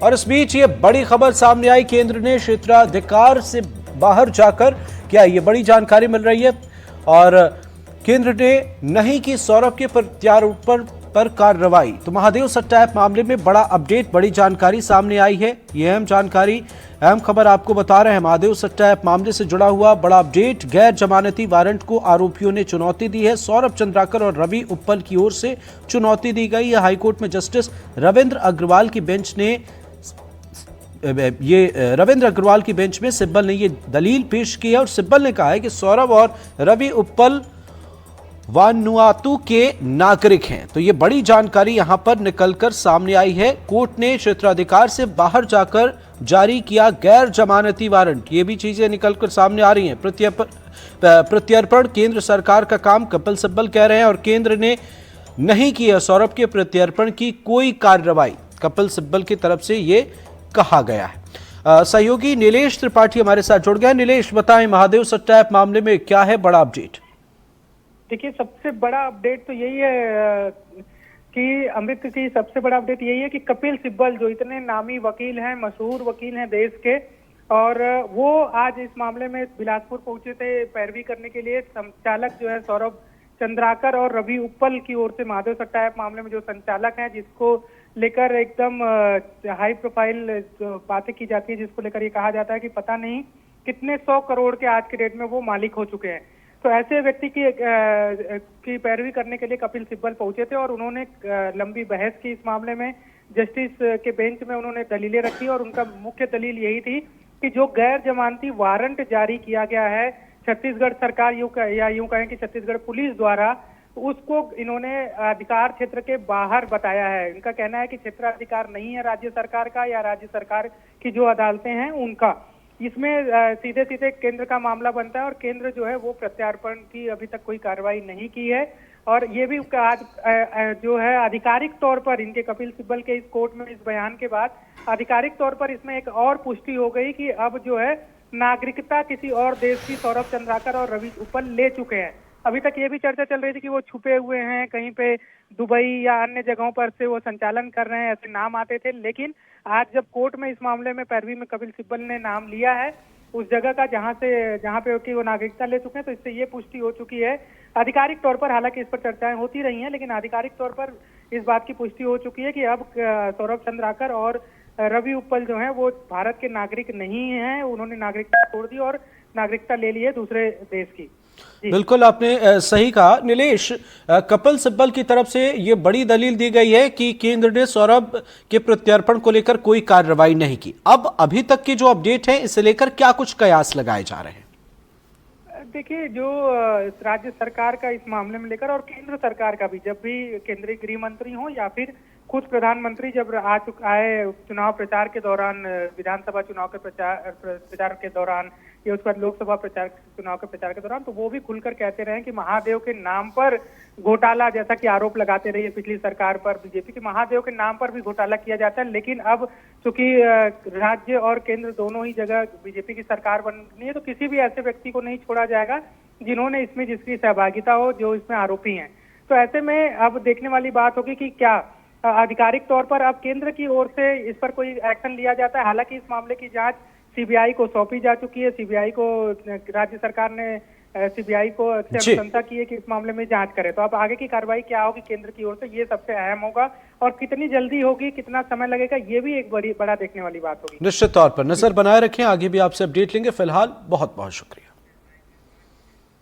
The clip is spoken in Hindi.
और इस बीच ये बड़ी खबर सामने आई, केंद्र ने क्षेत्राधिकार से बाहर जाकर, क्या ये बड़ी जानकारी मिल रही है, और केंद्र ने नहीं की सौरभ के प्रत्यारोपण पर कार्रवाई। तो महादेव सट्टा ऐप मामले में बड़ा अपडेट, बड़ी जानकारी सामने आई है। ये अहम खबर आपको बता रहे हैं। महादेव सट्टा ऐप मामले से जुड़ा हुआ बड़ा अपडेट, गैर जमानती वारंट को आरोपियों ने चुनौती दी है। सौरभ चंद्राकर और रवि उप्पल की ओर से चुनौती दी गई है। हाईकोर्ट में जस्टिस रविंद्र अग्रवाल की बेंच में सिब्बल ने ये दलील पेश की है और सिब्बल ने कहा है कि सौरभ और रवि उप्पल वानुआतू के नागरिक हैं। तो ये बड़ी जानकारी यहां पर निकलकर सामने आई है। कोर्ट ने क्षेत्राधिकार से बाहर जाकर जारी किया गैर जमानती वारंट। ये भी चीजें निकलकर सामने आ रही हैं। प्रत्यर्पण केंद्र सरकार का काम, कपिल सिब्बल कह रहे हैं, और केंद्र ने नहीं किया सौरभ के प्रत्यर्पण की कोई कार्रवाई, कपिल सिब्बल की तरफ से ये कहा गया है। सहयोगी नीलेश त्रिपाठी हमारे साथ जुड़ गए। नीलेश, बताएं महादेव सट्टा ऐप मामले में क्या है बड़ा अपडेट? देखिए, सबसे बड़ा अपडेट तो यही है कि अमृत की सबसे बड़ा अपडेट यही है कि कपिल सिब्बल जो इतने नामी वकील हैं, मशहूर वकील हैं देश के, और वो आज इस मामले में बिलासपुर पहुंचे थे पैरवी करने के लिए। संचालक जो है सौरभ चंद्राकर और रवि उप्पल की ओर से महादेव सट्टा ऐप मामले में जो संचालक है, जिसको लेकर एकदम हाई प्रोफाइल बातें की जाती है, जिसको लेकर ये कहा जाता है कि पता नहीं कितने 100 करोड़ के आज के डेट में वो मालिक हो चुके हैं। तो ऐसे व्यक्ति की पैरवी करने के लिए कपिल सिब्बल पहुंचे थे और उन्होंने लंबी बहस की इस मामले में। जस्टिस के बेंच में उन्होंने दलीलें रखी और उनका मुख्य दलील यही थी कि जो गैर जमानती वारंट जारी किया गया है छत्तीसगढ़ सरकार यूं कहें कि छत्तीसगढ़ पुलिस द्वारा, उसको इन्होंने अधिकार क्षेत्र के बाहर बताया है। इनका कहना है कि क्षेत्राधिकार नहीं है राज्य सरकार का या राज्य सरकार की जो अदालतें हैं उनका। इसमें सीधे सीधे केंद्र का मामला बनता है और केंद्र जो है वो प्रत्यार्पण की अभी तक कोई कार्रवाई नहीं की है। और ये भी आज जो है आधिकारिक तौर पर इनके कपिल सिब्बल के इस कोर्ट में इस बयान के बाद आधिकारिक तौर पर इसमें एक और पुष्टि हो गई कि अब जो है नागरिकता किसी और देश की सौरभ चंद्राकर और रवि उप्पल ले चुके हैं। अभी तक ये भी चर्चा चल रही थी कि वो छुपे हुए हैं कहीं पे, दुबई या अन्य जगहों पर से वो संचालन कर रहे हैं, ऐसे नाम आते थे। लेकिन आज जब कोर्ट में इस मामले में पैरवी में कपिल सिब्बल ने नाम लिया है उस जगह का जहां पे कि वो नागरिकता ले चुके हैं, तो इससे ये पुष्टि हो चुकी है आधिकारिक तौर पर। हालांकि इस पर चर्चाएं होती रही हैं, लेकिन आधिकारिक तौर पर इस बात की पुष्टि हो चुकी है कि अब सौरभ चंद्राकर और रवि उप्पल जो हैं वो भारत के नागरिक नहीं हैं। उन्होंने नागरिकता छोड़ दी और नागरिकता ले ली है दूसरे देश की। बिल्कुल, आपने सही कहा नीलेश। कपिल सिब्बल की तरफ से ये बड़ी दलील दी गई है कि केंद्र ने सौरभ के प्रत्यर्पण को लेकर कोई कार्रवाई नहीं की। अब अभी तक की जो अपडेट है, इसे लेकर क्या कुछ कयास लगाए जा रहे हैं? देखिए, जो राज्य सरकार का इस मामले में लेकर और केंद्र सरकार का भी, जब भी केंद्रीय गृह मंत्री हो या फिर खुद प्रधानमंत्री जब आए चुनाव प्रचार के दौरान, विधानसभा चुनाव के प्रचार के दौरान या उसके बाद लोकसभा चुनाव के प्रचार के दौरान, तो वो भी खुलकर कहते रहे कि महादेव के नाम पर घोटाला, जैसा कि आरोप लगाते रहे पिछली सरकार पर बीजेपी की, महादेव के नाम पर भी घोटाला किया जाता है। लेकिन अब चूंकि राज्य और केंद्र दोनों ही जगह बीजेपी की सरकार बननी है, तो किसी भी ऐसे व्यक्ति को नहीं छोड़ा जाएगा जिन्होंने इसमें जिसकी सहभागिता हो, जो इसमें आरोपी हैं। तो ऐसे में अब देखने वाली बात होगी कि क्या आधिकारिक तौर पर अब केंद्र की ओर से इस पर कोई एक्शन लिया जाता है। हालांकि इस मामले की जांच सीबीआई को सौंपी जा चुकी है। सीबीआई को राज्य सरकार ने सीबीआई को अनुशंसा की है कि इस मामले में जांच करे। तो अब आगे की कार्रवाई क्या होगी केंद्र की ओर से, ये सबसे अहम होगा। और कितनी जल्दी होगी, कितना समय लगेगा, ये भी एक बड़ा देखने वाली बात होगी। निश्चित तौर पर नजर बनाए रखें, आगे भी आपसे अपडेट लेंगे। फिलहाल बहुत बहुत शुक्रिया।